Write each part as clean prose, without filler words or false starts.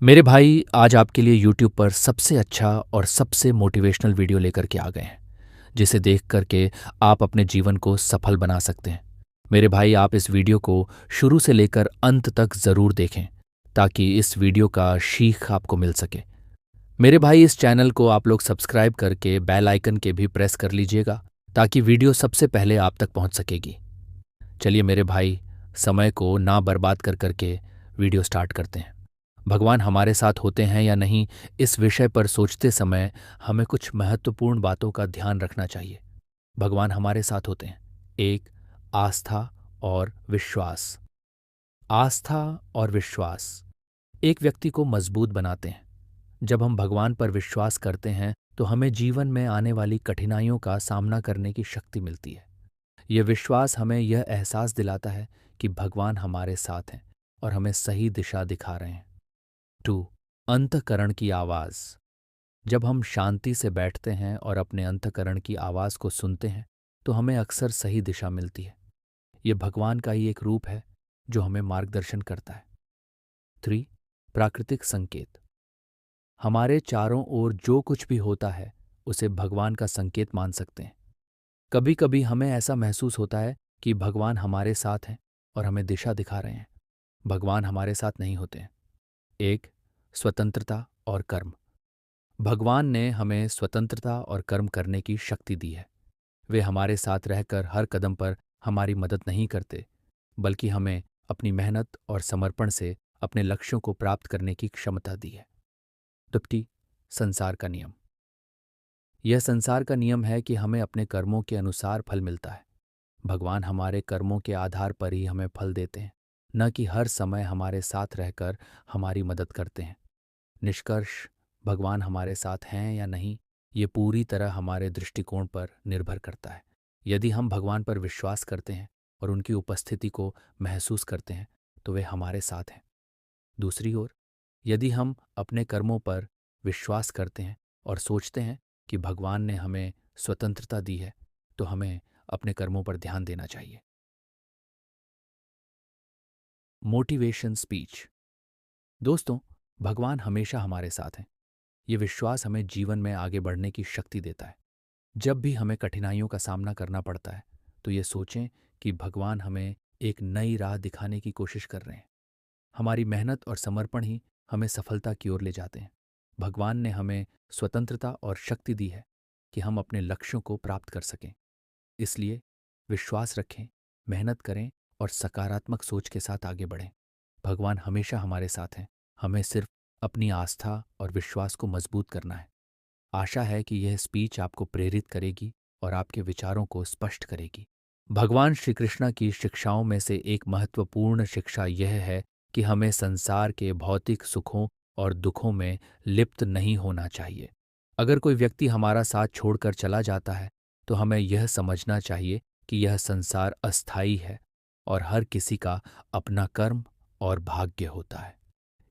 मेरे भाई आज आपके लिए यूट्यूब पर सबसे अच्छा और सबसे मोटिवेशनल वीडियो लेकर के आ गए हैं जिसे देख करके आप अपने जीवन को सफल बना सकते हैं। मेरे भाई आप इस वीडियो को शुरू से लेकर अंत तक ज़रूर देखें ताकि इस वीडियो का शीख आपको मिल सके। मेरे भाई इस चैनल को आप लोग सब्सक्राइब करके बेल आइकन के भी प्रेस कर लीजिएगा ताकि वीडियो सबसे पहले आप तक पहुंच सकेगी। चलिए मेरे भाई समय को ना बर्बाद कर करके वीडियो स्टार्ट करते हैं। भगवान हमारे साथ होते हैं या नहीं, इस विषय पर सोचते समय हमें कुछ महत्वपूर्ण बातों का ध्यान रखना चाहिए। भगवान हमारे साथ होते हैं। एक, आस्था और विश्वास। आस्था और विश्वास एक व्यक्ति को मजबूत बनाते हैं। जब हम भगवान पर विश्वास करते हैं तो हमें जीवन में आने वाली कठिनाइयों का सामना करने की शक्ति मिलती है। यह विश्वास हमें यह एहसास दिलाता है कि भगवान हमारे साथ हैं और हमें सही दिशा दिखा रहे हैं। 2. अंतःकरण की आवाज़। जब हम शांति से बैठते हैं और अपने अंतःकरण की आवाज़ को सुनते हैं तो हमें अक्सर सही दिशा मिलती है। ये भगवान का ही एक रूप है जो हमें मार्गदर्शन करता है। 3. प्राकृतिक संकेत। हमारे चारों ओर जो कुछ भी होता है उसे भगवान का संकेत मान सकते हैं। कभी कभी हमें ऐसा महसूस होता है कि भगवान हमारे साथ हैं और हमें दिशा दिखा रहे हैं। भगवान हमारे साथ नहीं होते हैं। एक, स्वतंत्रता और कर्म। भगवान ने हमें स्वतंत्रता और कर्म करने की शक्ति दी है। वे हमारे साथ रहकर हर कदम पर हमारी मदद नहीं करते, बल्कि हमें अपनी मेहनत और समर्पण से अपने लक्ष्यों को प्राप्त करने की क्षमता दी है। दुपटी, संसार का नियम। यह संसार का नियम है कि हमें अपने कर्मों के अनुसार फल मिलता है। भगवान हमारे कर्मों के आधार पर ही हमें फल देते हैं, न कि हर समय हमारे साथ रहकर हमारी मदद करते हैं। निष्कर्ष, भगवान हमारे साथ हैं या नहीं, ये पूरी तरह हमारे दृष्टिकोण पर निर्भर करता है। यदि हम भगवान पर विश्वास करते हैं और उनकी उपस्थिति को महसूस करते हैं तो वे हमारे साथ हैं। दूसरी ओर, यदि हम अपने कर्मों पर विश्वास करते हैं और सोचते हैं कि भगवान ने हमें स्वतंत्रता दी है तो हमें अपने कर्मों पर ध्यान देना चाहिए। Motivation speech. दोस्तों, भगवान हमेशा हमारे साथ हैं। ये विश्वास हमें जीवन में आगे बढ़ने की शक्ति देता है। जब भी हमें कठिनाइयों का सामना करना पड़ता है तो ये सोचें कि भगवान हमें एक नई राह दिखाने की कोशिश कर रहे हैं। हमारी मेहनत और समर्पण ही हमें सफलता की ओर ले जाते हैं। भगवान ने हमें स्वतंत्रता और शक्ति दी है कि हम अपने लक्ष्यों को प्राप्त कर सकें। इसलिए विश्वास रखें, मेहनत करें और सकारात्मक सोच के साथ आगे बढ़ें। भगवान हमेशा हमारे साथ हैं। हमें सिर्फ अपनी आस्था और विश्वास को मजबूत करना है। आशा है कि यह स्पीच आपको प्रेरित करेगी और आपके विचारों को स्पष्ट करेगी। भगवान श्री कृष्ण की शिक्षाओं में से एक महत्वपूर्ण शिक्षा यह है कि हमें संसार के भौतिक सुखों और दुखों में लिप्त नहीं होना चाहिए। अगर कोई व्यक्ति हमारा साथ छोड़कर चला जाता है तो हमें यह समझना चाहिए कि यह संसार अस्थायी है और हर किसी का अपना कर्म और भाग्य होता है।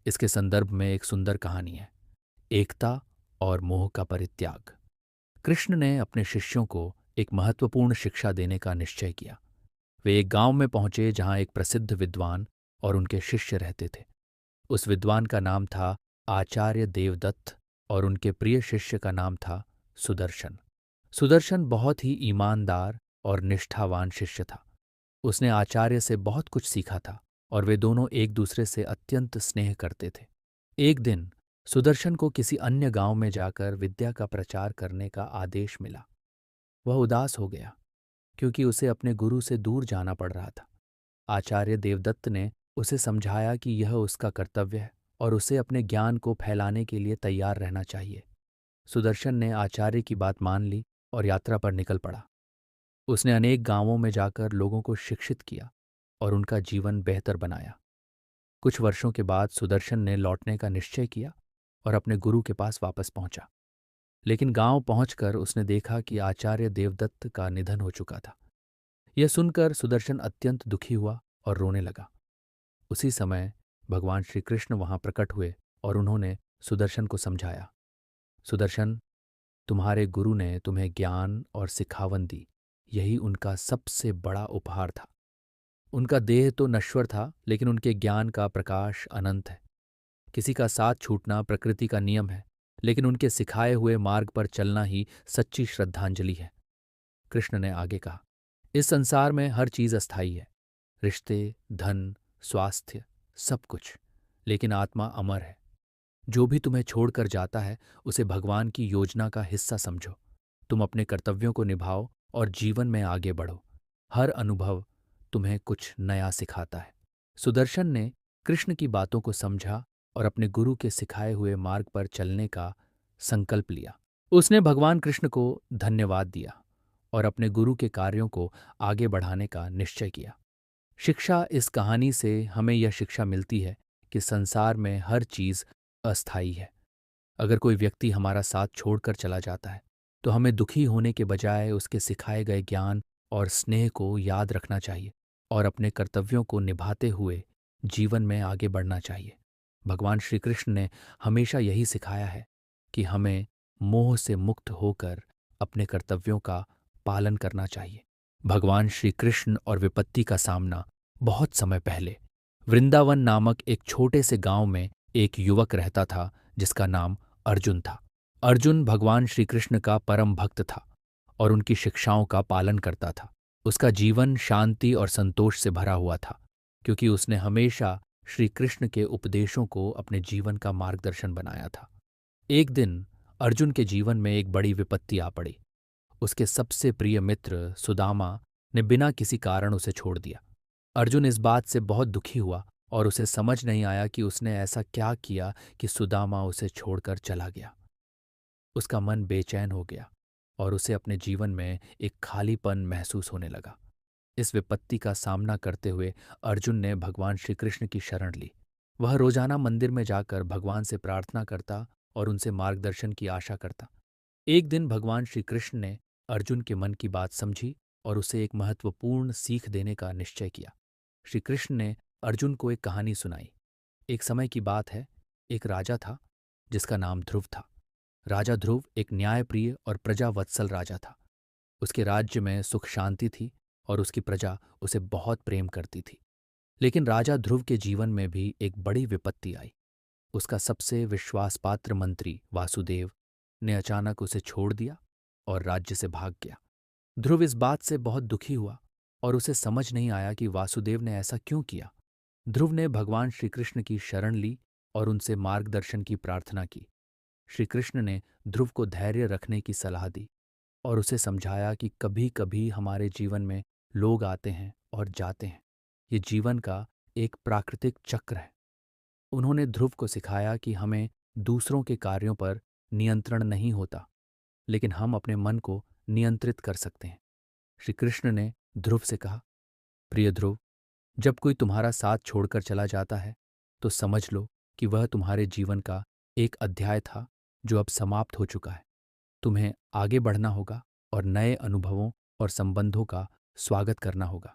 इसके संदर्भ में एक सुंदर कहानी है, एकता और मोह का परित्याग। कृष्ण ने अपने शिष्यों को एक महत्वपूर्ण शिक्षा देने का निश्चय किया। वे एक गांव में पहुंचे जहां एक प्रसिद्ध विद्वान और उनके शिष्य रहते थे। उस विद्वान का नाम था आचार्य देवदत्त और उनके प्रिय शिष्य का नाम था सुदर्शन। सुदर्शन बहुत ही ईमानदार और निष्ठावान शिष्य था। उसने आचार्य से बहुत कुछ सीखा था और वे दोनों एक दूसरे से अत्यंत स्नेह करते थे। एक दिन सुदर्शन को किसी अन्य गांव में जाकर विद्या का प्रचार करने का आदेश मिला। वह उदास हो गया क्योंकि उसे अपने गुरु से दूर जाना पड़ रहा था। आचार्य देवदत्त ने उसे समझाया कि यह उसका कर्तव्य है और उसे अपने ज्ञान को फैलाने के लिए तैयार रहना चाहिए। सुदर्शन ने आचार्य की बात मान ली और यात्रा पर निकल पड़ा। उसने अनेक गांवों में जाकर लोगों को शिक्षित किया और उनका जीवन बेहतर बनाया। कुछ वर्षों के बाद सुदर्शन ने लौटने का निश्चय किया और अपने गुरु के पास वापस पहुंचा। लेकिन गांव पहुंचकर उसने देखा कि आचार्य देवदत्त का निधन हो चुका था। यह सुनकर सुदर्शन अत्यंत दुखी हुआ और रोने लगा। उसी समय भगवान श्री कृष्ण वहां प्रकट हुए और उन्होंने सुदर्शन को समझाया, सुदर्शन, तुम्हारे गुरु ने तुम्हें ज्ञान और सिखावन दी, यही उनका सबसे बड़ा उपहार था। उनका देह तो नश्वर था लेकिन उनके ज्ञान का प्रकाश अनंत है। किसी का साथ छूटना प्रकृति का नियम है, लेकिन उनके सिखाए हुए मार्ग पर चलना ही सच्ची श्रद्धांजलि है। कृष्ण ने आगे कहा, इस संसार में हर चीज अस्थायी है, रिश्ते, धन, स्वास्थ्य, सब कुछ, लेकिन आत्मा अमर है। जो भी तुम्हें छोड़कर जाता है उसे भगवान की योजना का हिस्सा समझो। तुम अपने कर्तव्यों को निभाओ और जीवन में आगे बढ़ो। हर अनुभव तुम्हें कुछ नया सिखाता है। सुदर्शन ने कृष्ण की बातों को समझा और अपने गुरु के सिखाए हुए मार्ग पर चलने का संकल्प लिया। उसने भगवान कृष्ण को धन्यवाद दिया और अपने गुरु के कार्यों को आगे बढ़ाने का निश्चय किया। शिक्षा इस कहानी से हमें यह शिक्षा मिलती है कि संसार में हर चीज अस्थायी है। अगर कोई व्यक्ति हमारा साथ छोड़कर चला जाता है तो हमें दुखी होने के बजाय उसके सिखाए गए ज्ञान और स्नेह को याद रखना चाहिए और अपने कर्तव्यों को निभाते हुए जीवन में आगे बढ़ना चाहिए। भगवान श्री कृष्ण ने हमेशा यही सिखाया है कि हमें मोह से मुक्त होकर अपने कर्तव्यों का पालन करना चाहिए। भगवान श्री कृष्ण और विपत्ति का सामना। बहुत समय पहले वृंदावन नामक एक छोटे से गांव में एक युवक रहता था जिसका नाम अर्जुन था। अर्जुन भगवान श्री कृष्ण का परम भक्त था और उनकी शिक्षाओं का पालन करता था। उसका जीवन शांति और संतोष से भरा हुआ था क्योंकि उसने हमेशा श्री कृष्ण के उपदेशों को अपने जीवन का मार्गदर्शन बनाया था। एक दिन अर्जुन के जीवन में एक बड़ी विपत्ति आ पड़ी। उसके सबसे प्रिय मित्र सुदामा ने बिना किसी कारण उसे छोड़ दिया। अर्जुन इस बात से बहुत दुखी हुआ और उसे समझ नहीं आया कि उसने ऐसा क्या किया कि सुदामा उसे छोड़कर चला गया। उसका मन बेचैन हो गया और उसे अपने जीवन में एक खालीपन महसूस होने लगा। इस विपत्ति का सामना करते हुए अर्जुन ने भगवान श्री कृष्ण की शरण ली। वह रोजाना मंदिर में जाकर भगवान से प्रार्थना करता और उनसे मार्गदर्शन की आशा करता। एक दिन भगवान श्री कृष्ण ने अर्जुन के मन की बात समझी और उसे एक महत्वपूर्ण सीख देने का निश्चय किया। श्री कृष्ण ने अर्जुन को एक कहानी सुनाई। एक समय की बात है, एक राजा था जिसका नाम ध्रुव था। राजा ध्रुव एक न्यायप्रिय और प्रजावत्सल राजा था। उसके राज्य में सुख शांति थी और उसकी प्रजा उसे बहुत प्रेम करती थी। लेकिन राजा ध्रुव के जीवन में भी एक बड़ी विपत्ति आई। उसका सबसे विश्वासपात्र मंत्री वासुदेव ने अचानक उसे छोड़ दिया और राज्य से भाग गया। ध्रुव इस बात से बहुत दुखी हुआ और उसे समझ नहीं आया कि वासुदेव ने ऐसा क्यों किया। ध्रुव ने भगवान श्री कृष्ण की शरण ली और उनसे मार्गदर्शन की प्रार्थना की। श्री कृष्ण ने ध्रुव को धैर्य रखने की सलाह दी और उसे समझाया कि कभी कभी हमारे जीवन में लोग आते हैं और जाते हैं। ये जीवन का एक प्राकृतिक चक्र है। उन्होंने ध्रुव को सिखाया कि हमें दूसरों के कार्यों पर नियंत्रण नहीं होता, लेकिन हम अपने मन को नियंत्रित कर सकते हैं। श्री कृष्ण ने ध्रुव से कहा, प्रिय ध्रुव, जब कोई तुम्हारा साथ छोड़कर चला जाता है तो समझ लो कि वह तुम्हारे जीवन का एक अध्याय था जो अब समाप्त हो चुका है। तुम्हें आगे बढ़ना होगा और नए अनुभवों और संबंधों का स्वागत करना होगा।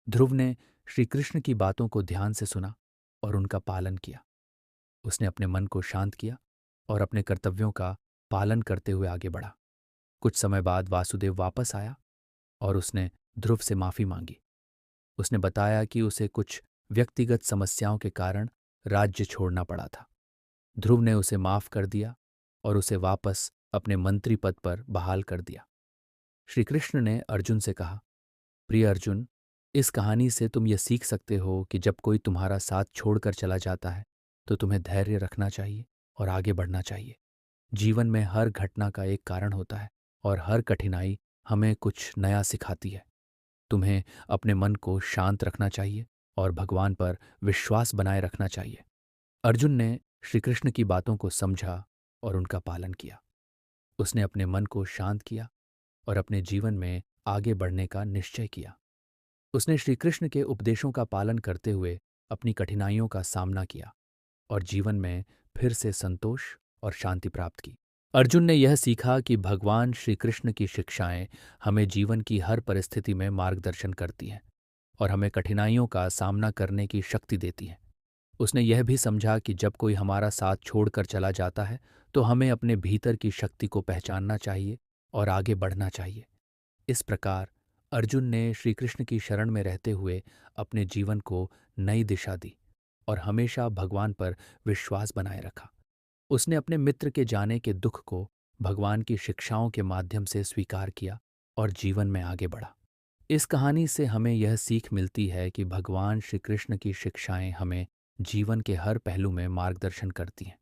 ध्रुव ने श्री कृष्ण की बातों को ध्यान से सुना और उनका पालन किया। उसने अपने मन को शांत किया और अपने कर्तव्यों का पालन करते हुए आगे बढ़ा। कुछ समय बाद वासुदेव वापस आया और उसने ध्रुव से माफी मांगी। उसने बताया कि उसे कुछ व्यक्तिगत समस्याओं के कारण राज्य छोड़ना पड़ा था। ध्रुव ने उसे माफ कर दिया और उसे वापस अपने मंत्री पद पर बहाल कर दिया। श्री कृष्ण ने अर्जुन से कहा, प्रिय अर्जुन, इस कहानी से तुम ये सीख सकते हो कि जब कोई तुम्हारा साथ छोड़कर चला जाता है तो तुम्हें धैर्य रखना चाहिए और आगे बढ़ना चाहिए। जीवन में हर घटना का एक कारण होता है और हर कठिनाई हमें कुछ नया सिखाती है। तुम्हें अपने मन को शांत रखना चाहिए और भगवान पर विश्वास बनाए रखना चाहिए। अर्जुन ने श्री कृष्ण की बातों को समझा और उनका पालन किया। उसने अपने मन को शांत किया और अपने जीवन में आगे बढ़ने का निश्चय किया। उसने श्री कृष्ण के उपदेशों का पालन करते हुए अपनी कठिनाइयों का सामना किया और जीवन में फिर से संतोष और शांति प्राप्त की। अर्जुन ने यह सीखा कि भगवान श्री कृष्ण की शिक्षाएं हमें जीवन की हर परिस्थिति में मार्गदर्शन करती हैं और हमें कठिनाइयों का सामना करने की शक्ति देती हैं। उसने यह भी समझा कि जब कोई हमारा साथ छोड़कर चला जाता है तो हमें अपने भीतर की शक्ति को पहचानना चाहिए और आगे बढ़ना चाहिए। इस प्रकार अर्जुन ने श्री कृष्ण की शरण में रहते हुए अपने जीवन को नई दिशा दी और हमेशा भगवान पर विश्वास बनाए रखा। उसने अपने मित्र के जाने के दुख को भगवान की शिक्षाओं के माध्यम से स्वीकार किया और जीवन में आगे बढ़ा। इस कहानी से हमें यह सीख मिलती है कि भगवान श्री कृष्ण की शिक्षाएं हमें जीवन के हर पहलू में मार्गदर्शन करती हैं।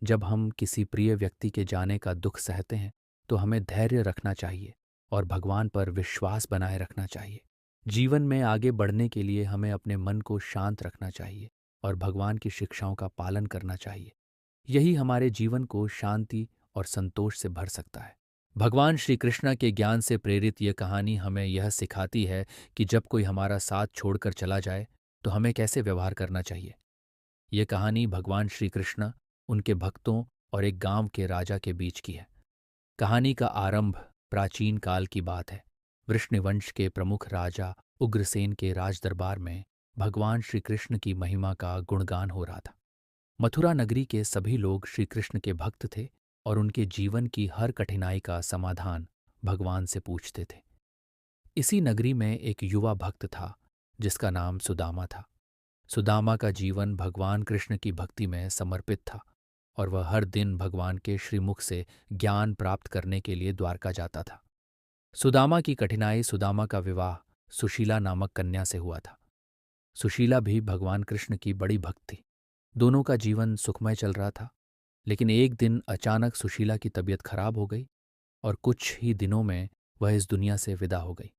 जब हम किसी प्रिय व्यक्ति के जाने का दुख सहते हैं तो हमें धैर्य रखना चाहिए और भगवान पर विश्वास बनाए रखना चाहिए। जीवन में आगे बढ़ने के लिए हमें अपने मन को शांत रखना चाहिए और भगवान की शिक्षाओं का पालन करना चाहिए। यही हमारे जीवन को शांति और संतोष से भर सकता है। भगवान श्री कृष्ण के ज्ञान से प्रेरित यह कहानी हमें यह सिखाती है कि जब कोई हमारा साथ छोड़कर चला जाए तो हमें कैसे व्यवहार करना चाहिए। यह कहानी भगवान श्री कृष्ण, उनके भक्तों और एक गांव के राजा के बीच की है। कहानी का आरंभ प्राचीन काल की बात है। वृष्णिवंश के प्रमुख राजा उग्रसेन के राजदरबार में भगवान श्री कृष्ण की महिमा का गुणगान हो रहा था। मथुरा नगरी के सभी लोग श्री कृष्ण के भक्त थे और उनके जीवन की हर कठिनाई का समाधान भगवान से पूछते थे। इसी नगरी में एक युवा भक्त था जिसका नाम सुदामा था। सुदामा का जीवन भगवान कृष्ण की भक्ति में समर्पित था और वह हर दिन भगवान के श्रीमुख से ज्ञान प्राप्त करने के लिए द्वारका जाता था। सुदामा की कठिनाई, सुदामा का विवाह सुशीला नामक कन्या से हुआ था। सुशीला भी भगवान कृष्ण की बड़ी भक्त थी। दोनों का जीवन सुखमय चल रहा था, लेकिन एक दिन अचानक सुशीला की तबीयत खराब हो गई और कुछ ही दिनों में वह इस दुनिया से विदा हो गई।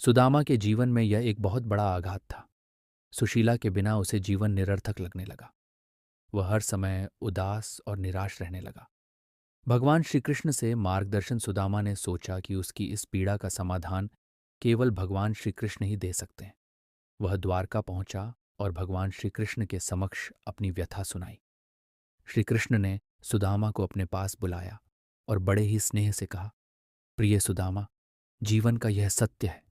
सुदामा के जीवन में यह एक बहुत बड़ा आघात था। सुशीला के बिना उसे जीवन निरर्थक लगने लगा। वह हर समय उदास और निराश रहने लगा। भगवान श्री कृष्ण से मार्गदर्शन सुदामा ने सोचा कि उसकी इस पीड़ा का समाधान केवल भगवान श्री कृष्ण ही दे सकते हैं। वह द्वारका पहुंचा और भगवान श्री कृष्ण के समक्ष अपनी व्यथा सुनाई। श्री कृष्ण ने सुदामा को अपने पास बुलाया और बड़े ही स्नेह से कहा, प्रिय सुदामा, जीवन का यह सत्य है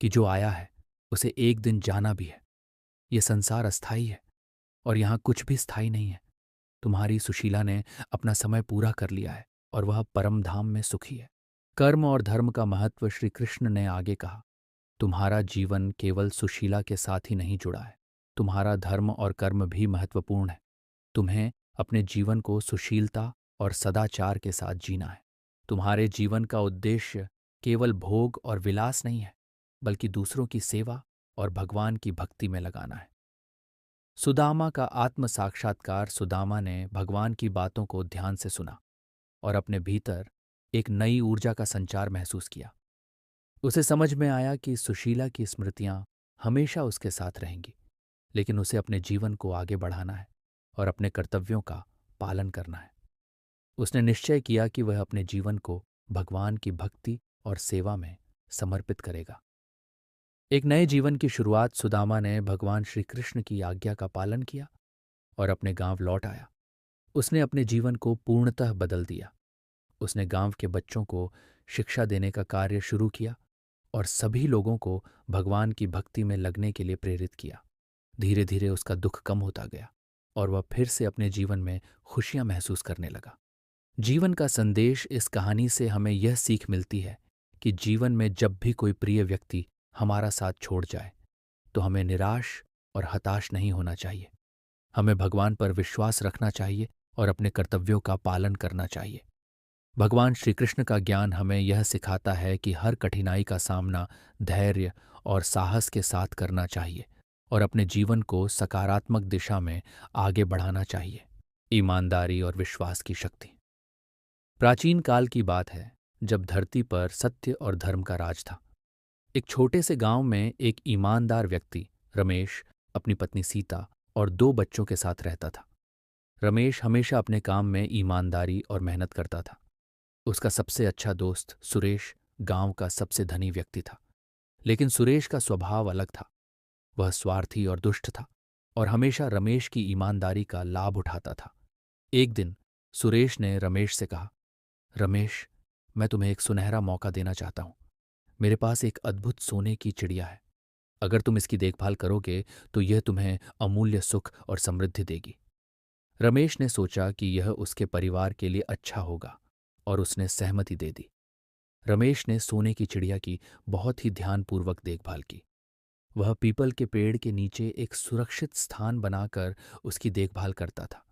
कि जो आया है उसे एक दिन जाना भी है। यह संसार अस्थायी है और यहाँ कुछ भी स्थायी नहीं है। तुम्हारी सुशीला ने अपना समय पूरा कर लिया है और वह परम धाम में सुखी है। कर्म और धर्म का महत्व श्री कृष्ण ने आगे कहा, तुम्हारा जीवन केवल सुशीला के साथ ही नहीं जुड़ा है, तुम्हारा धर्म और कर्म भी महत्वपूर्ण है। तुम्हें अपने जीवन को सुशीलता और सदाचार के साथ जीना है। तुम्हारे जीवन का उद्देश्य केवल भोग और विलास नहीं है, बल्कि दूसरों की सेवा और भगवान की भक्ति में लगाना है। सुदामा का आत्म साक्षात्कार। सुदामा ने भगवान की बातों को ध्यान से सुना और अपने भीतर एक नई ऊर्जा का संचार महसूस किया। उसे समझ में आया कि सुशीला की स्मृतियां हमेशा उसके साथ रहेंगी, लेकिन उसे अपने जीवन को आगे बढ़ाना है और अपने कर्तव्यों का पालन करना है। उसने निश्चय किया कि वह अपने जीवन को भगवान की भक्ति और सेवा में समर्पित करेगा। एक नए जीवन की शुरुआत सुदामा ने भगवान श्री कृष्ण की आज्ञा का पालन किया और अपने गांव लौट आया। उसने अपने जीवन को पूर्णतः बदल दिया। उसने गांव के बच्चों को शिक्षा देने का कार्य शुरू किया और सभी लोगों को भगवान की भक्ति में लगने के लिए प्रेरित किया। धीरे धीरे उसका दुख कम होता गया और वह फिर से अपने जीवन में खुशियां महसूस करने लगा। जीवन का संदेश इस कहानी से हमें यह सीख मिलती है कि जीवन में जब भी कोई प्रिय व्यक्ति हमारा साथ छोड़ जाए तो हमें निराश और हताश नहीं होना चाहिए। हमें भगवान पर विश्वास रखना चाहिए और अपने कर्तव्यों का पालन करना चाहिए। भगवान श्री कृष्ण का ज्ञान हमें यह सिखाता है कि हर कठिनाई का सामना धैर्य और साहस के साथ करना चाहिए और अपने जीवन को सकारात्मक दिशा में आगे बढ़ाना चाहिए। ईमानदारी और विश्वास की शक्ति। प्राचीन काल की बात है जब धरती पर सत्य और धर्म का राज था। एक छोटे से गांव में एक ईमानदार व्यक्ति रमेश अपनी पत्नी सीता और 2 बच्चों के साथ रहता था। रमेश हमेशा अपने काम में ईमानदारी और मेहनत करता था। उसका सबसे अच्छा दोस्त सुरेश गांव का सबसे धनी व्यक्ति था, लेकिन सुरेश का स्वभाव अलग था। वह स्वार्थी और दुष्ट था और हमेशा रमेश की ईमानदारी का लाभ उठाता था। एक दिन सुरेश ने रमेश से कहा, रमेश, मैं तुम्हें एक सुनहरा मौका देना चाहता हूं। मेरे पास एक अद्भुत सोने की चिड़िया है। अगर तुम इसकी देखभाल करोगे तो यह तुम्हें अमूल्य सुख और समृद्धि देगी। रमेश ने सोचा कि यह उसके परिवार के लिए अच्छा होगा और उसने सहमति दे दी। रमेश ने सोने की चिड़िया की बहुत ही ध्यानपूर्वक देखभाल की। वह पीपल के पेड़ के नीचे एक सुरक्षित स्थान बनाकर उसकी देखभाल करता था।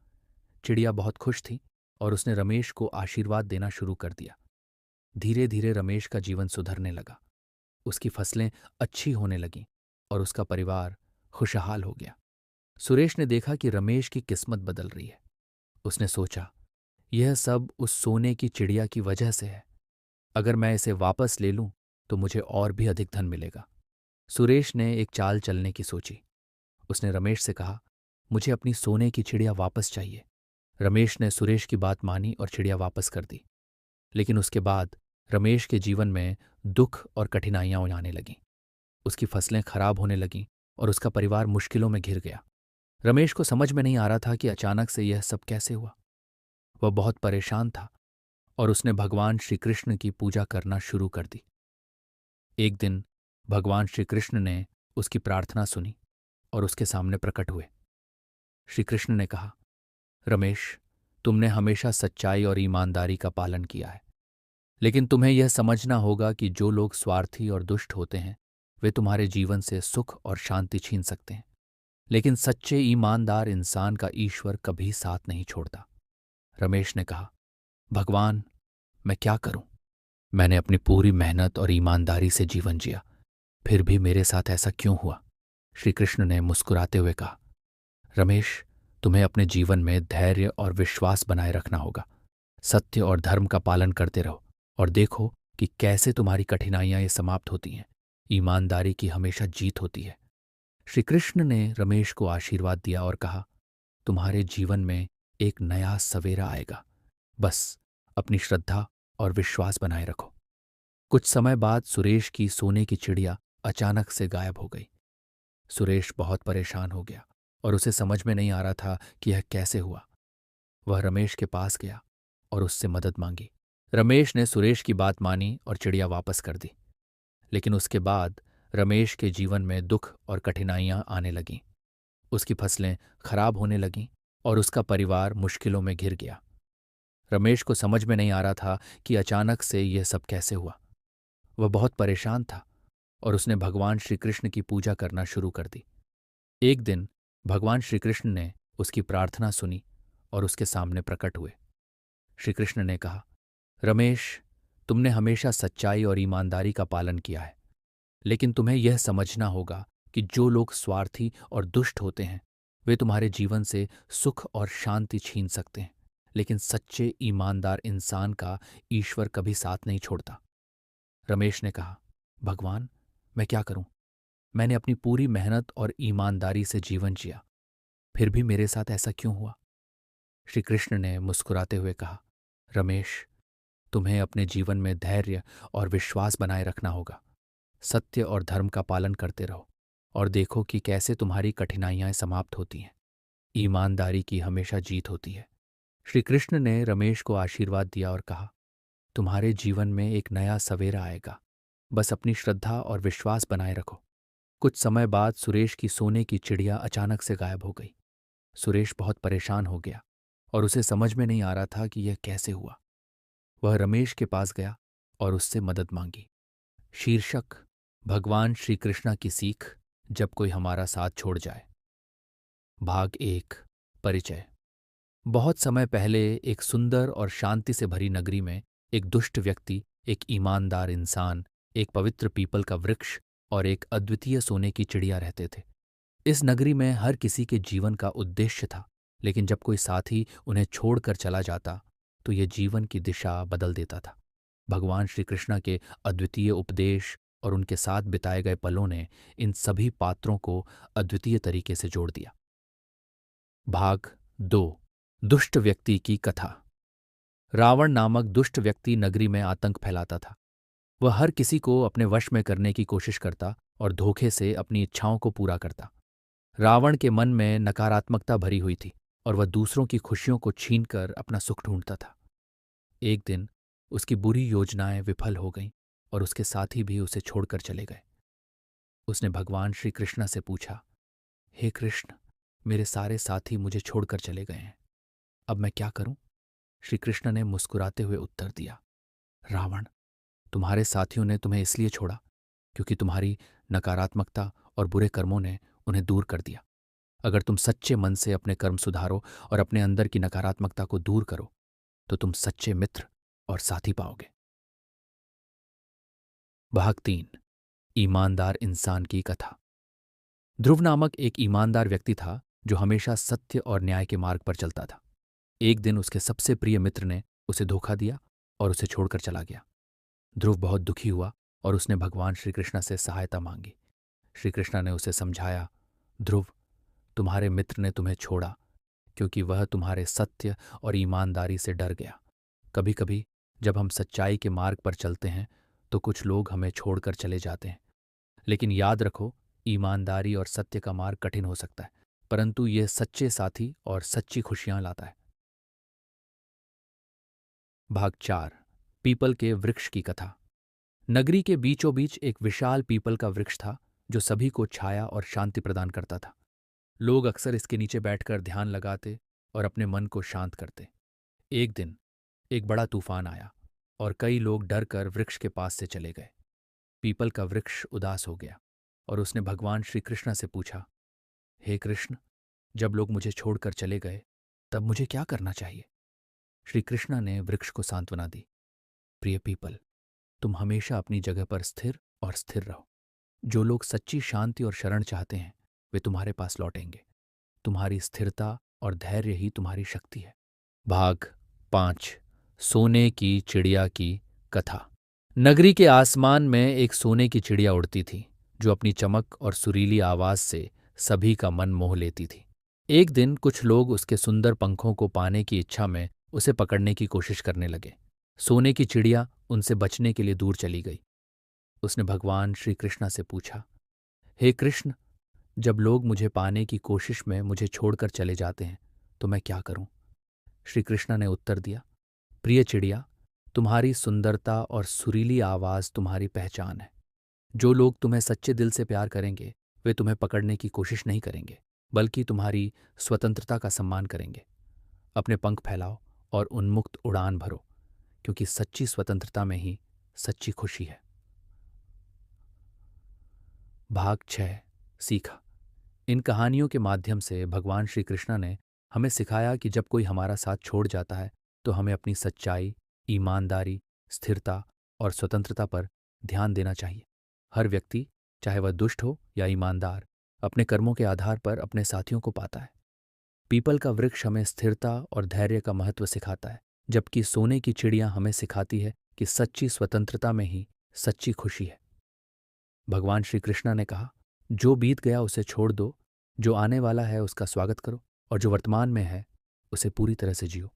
चिड़िया बहुत खुश थी और उसने रमेश को आशीर्वाद देना शुरू कर दिया। धीरे धीरे रमेश का जीवन सुधरने लगा। उसकी फसलें अच्छी होने लगीं और उसका परिवार खुशहाल हो गया। सुरेश ने देखा कि रमेश की किस्मत बदल रही है। उसने सोचा, यह सब उस सोने की चिड़िया की वजह से है। अगर मैं इसे वापस ले लूं तो मुझे और भी अधिक धन मिलेगा। सुरेश ने एक चाल चलने की सोची। उसने रमेश से कहा, मुझे अपनी सोने की चिड़िया वापस चाहिए। रमेश ने सुरेश की बात मानी और चिड़िया वापस कर दी। लेकिन उसके बाद रमेश के जीवन में दुख और कठिनाइयां आने लगीं। उसकी फसलें खराब होने लगीं और उसका परिवार मुश्किलों में घिर गया। रमेश को समझ में नहीं आ रहा था कि अचानक से यह सब कैसे हुआ। वह बहुत परेशान था और उसने भगवान श्री कृष्ण की पूजा करना शुरू कर दी। एक दिन भगवान श्री कृष्ण ने उसकी प्रार्थना सुनी और उसके सामने प्रकट हुए। श्री कृष्ण ने कहा, रमेश, तुमने हमेशा सच्चाई और ईमानदारी का पालन किया है, लेकिन तुम्हें यह समझना होगा कि जो लोग स्वार्थी और दुष्ट होते हैं वे तुम्हारे जीवन से सुख और शांति छीन सकते हैं, लेकिन सच्चे ईमानदार इंसान का ईश्वर कभी साथ नहीं छोड़ता। रमेश ने कहा, भगवान, मैं क्या करूं? मैंने अपनी पूरी मेहनत और ईमानदारी से जीवन जिया, फिर भी मेरे साथ ऐसा क्यों हुआ? श्री कृष्ण ने मुस्कुराते हुए कहा, रमेश, तुम्हें अपने जीवन में धैर्य और विश्वास बनाए रखना होगा। सत्य और धर्म का पालन करते रहो और देखो कि कैसे तुम्हारी कठिनाइयां ये समाप्त होती हैं। ईमानदारी की हमेशा जीत होती है। श्री कृष्ण ने रमेश को आशीर्वाद दिया और कहा, तुम्हारे जीवन में एक नया सवेरा आएगा। बस अपनी श्रद्धा और विश्वास बनाए रखो। कुछ समय बाद सुरेश की सोने की चिड़िया अचानक से गायब हो गई। सुरेश बहुत परेशान हो गया और उसे समझ में नहीं आ रहा था कि यह कैसे हुआ। वह रमेश के पास गया और उससे मदद मांगी। रमेश ने सुरेश की बात मानी और चिड़िया वापस कर दी। लेकिन उसके बाद रमेश के जीवन में दुख और कठिनाइयां आने लगीं। उसकी फसलें खराब होने लगीं और उसका परिवार मुश्किलों में घिर गया। रमेश को समझ में नहीं आ रहा था कि अचानक से यह सब कैसे हुआ। वह बहुत परेशान था और उसने भगवान श्री कृष्ण की पूजा करना शुरू कर दी। एक दिन भगवान श्री कृष्ण ने उसकी प्रार्थना सुनी और उसके सामने प्रकट हुए। श्री कृष्ण ने कहा, रमेश, तुमने हमेशा सच्चाई और ईमानदारी का पालन किया है, लेकिन तुम्हें यह समझना होगा कि जो लोग स्वार्थी और दुष्ट होते हैं वे तुम्हारे जीवन से सुख और शांति छीन सकते हैं, लेकिन सच्चे ईमानदार इंसान का ईश्वर कभी साथ नहीं छोड़ता। रमेश ने कहा, भगवान, मैं क्या करूं? मैंने अपनी पूरी मेहनत और ईमानदारी से जीवन जिया, फिर भी मेरे साथ ऐसा क्यों हुआ? श्री कृष्ण ने मुस्कुराते हुए कहा, रमेश, तुम्हें अपने जीवन में धैर्य और विश्वास बनाए रखना होगा। सत्य और धर्म का पालन करते रहो और देखो कि कैसे तुम्हारी कठिनाइयां समाप्त होती हैं। ईमानदारी की हमेशा जीत होती है। श्री कृष्ण ने रमेश को आशीर्वाद दिया और कहा, तुम्हारे जीवन में एक नया सवेरा आएगा। बस अपनी श्रद्धा और विश्वास बनाए रखो। कुछ समय बाद सुरेश की सोने की चिड़िया अचानक से गायब हो गई। सुरेश बहुत परेशान हो गया और उसे समझ में नहीं आ रहा था कि यह कैसे हुआ। वह रमेश के पास गया और उससे मदद मांगी। शीर्षक, भगवान श्री कृष्णा की सीख, जब कोई हमारा साथ छोड़ जाए। भाग 1, परिचय। बहुत समय पहले एक सुंदर और शांति से भरी नगरी में एक दुष्ट व्यक्ति, एक ईमानदार इंसान, एक पवित्र पीपल का वृक्ष और एक अद्वितीय सोने की चिड़िया रहते थे। इस नगरी में हर किसी के जीवन का उद्देश्य था, लेकिन जब कोई साथी उन्हें छोड़कर चला जाता तो ये जीवन की दिशा बदल देता था। भगवान श्री कृष्ण के अद्वितीय उपदेश और उनके साथ बिताए गए पलों ने इन सभी पात्रों को अद्वितीय तरीके से जोड़ दिया। भाग 2, दुष्ट व्यक्ति की कथा। रावण नामक दुष्ट व्यक्ति नगरी में आतंक फैलाता था। वह हर किसी को अपने वश में करने की कोशिश करता और धोखे से अपनी इच्छाओं को पूरा करता। रावण के मन में नकारात्मकता भरी हुई थी और वह दूसरों की खुशियों को छीनकर अपना सुख ढूंढता था। एक दिन उसकी बुरी योजनाएं विफल हो गईं और उसके साथी भी उसे छोड़कर चले गए। उसने भगवान श्री कृष्ण से पूछा, हे कृष्ण, मेरे सारे साथी मुझे छोड़कर चले गए हैं, अब मैं क्या करूं? श्री कृष्ण ने मुस्कुराते हुए उत्तर दिया, रावण, तुम्हारे साथियों ने तुम्हें इसलिए छोड़ा क्योंकि तुम्हारी नकारात्मकता और बुरे कर्मों ने उन्हें दूर कर दिया। अगर तुम सच्चे मन से अपने कर्म सुधारो और अपने अंदर की नकारात्मकता को दूर करो तो तुम सच्चे मित्र और साथी पाओगे। भाग 3। ईमानदार इंसान की कथा। ध्रुव नामक एक ईमानदार व्यक्ति था जो हमेशा सत्य और न्याय के मार्ग पर चलता था। एक दिन उसके सबसे प्रिय मित्र ने उसे धोखा दिया और उसे छोड़कर चला गया। ध्रुव बहुत दुखी हुआ और उसने भगवान श्री कृष्ण से सहायता मांगी। श्री कृष्ण ने उसे समझाया, ध्रुव, तुम्हारे मित्र ने तुम्हें छोड़ा क्योंकि वह तुम्हारे सत्य और ईमानदारी से डर गया। कभी कभी जब हम सच्चाई के मार्ग पर चलते हैं तो कुछ लोग हमें छोड़कर चले जाते हैं, लेकिन याद रखो, ईमानदारी और सत्य का मार्ग कठिन हो सकता है, परंतु ये सच्चे साथी और सच्ची खुशियां लाता है। भाग 4। पीपल के वृक्ष की कथा। नगरी के बीचों बीच एक विशाल पीपल का वृक्ष था जो सभी को छाया और शांति प्रदान करता था। लोग अक्सर इसके नीचे बैठकर ध्यान लगाते और अपने मन को शांत करते। एक दिन एक बड़ा तूफान आया और कई लोग डर कर वृक्ष के पास से चले गए। पीपल का वृक्ष उदास हो गया और उसने भगवान श्री कृष्ण से पूछा, हे कृष्ण, जब लोग मुझे छोड़कर चले गए तब मुझे क्या करना चाहिए? श्री कृष्ण ने वृक्ष को सांत्वना दी, प्रिय पीपल, तुम हमेशा अपनी जगह पर स्थिर रहो। जो लोग सच्ची शांति और शरण चाहते हैं वे तुम्हारे पास लौटेंगे। तुम्हारी स्थिरता और धैर्य ही तुम्हारी शक्ति है। भाग 5। सोने की चिड़िया की कथा। नगरी के आसमान में एक सोने की चिड़िया उड़ती थी जो अपनी चमक और सुरीली आवाज से सभी का मन मोह लेती थी। एक दिन कुछ लोग उसके सुंदर पंखों को पाने की इच्छा में उसे पकड़ने की कोशिश करने लगे। सोने की चिड़िया उनसे बचने के लिए दूर चली गई। उसने भगवान श्री कृष्ण से पूछा, हे कृष्ण, जब लोग मुझे पाने की कोशिश में मुझे छोड़कर चले जाते हैं तो मैं क्या करूं? श्री कृष्ण ने उत्तर दिया, प्रिय चिड़िया, तुम्हारी सुंदरता और सुरीली आवाज तुम्हारी पहचान है। जो लोग तुम्हें सच्चे दिल से प्यार करेंगे वे तुम्हें पकड़ने की कोशिश नहीं करेंगे, बल्कि तुम्हारी स्वतंत्रता का सम्मान करेंगे। अपने पंख फैलाओ और उन्मुक्त उड़ान भरो, क्योंकि सच्ची स्वतंत्रता में ही सच्ची खुशी है। भाग 6। सीखा। इन कहानियों के माध्यम से भगवान श्री कृष्ण ने हमें सिखाया कि जब कोई हमारा साथ छोड़ जाता है तो हमें अपनी सच्चाई, ईमानदारी, स्थिरता और स्वतंत्रता पर ध्यान देना चाहिए। हर व्यक्ति, चाहे वह दुष्ट हो या ईमानदार, अपने कर्मों के आधार पर अपने साथियों को पाता है। पीपल का वृक्ष हमें स्थिरता और धैर्य का महत्व सिखाता है, जबकि सोने की चिड़िया हमें सिखाती है कि सच्ची स्वतंत्रता में ही सच्ची खुशी है। भगवान श्री कृष्ण ने कहा, जो बीत गया उसे छोड़ दो, जो आने वाला है उसका स्वागत करो और जो वर्तमान में है उसे पूरी तरह से जियो।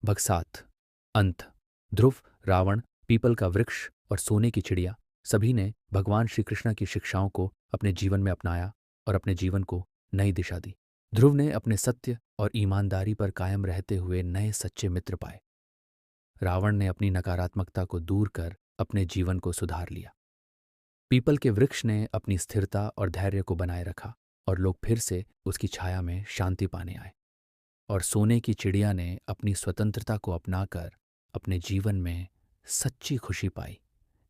भाग 7। अंत। ध्रुव, रावण, पीपल का वृक्ष और सोने की चिड़िया सभी ने भगवान श्री कृष्ण की शिक्षाओं को अपने जीवन में अपनाया और अपने जीवन को नई दिशा दी। ध्रुव ने अपने सत्य और ईमानदारी पर कायम रहते हुए नए सच्चे मित्र पाए। रावण ने अपनी नकारात्मकता को दूर कर अपने जीवन को सुधार लिया। पीपल के वृक्ष ने अपनी स्थिरता और धैर्य को बनाए रखा और लोग फिर से उसकी छाया में शांति पाने आए। और सोने की चिड़िया ने अपनी स्वतंत्रता को अपनाकर अपने जीवन में सच्ची खुशी पाई।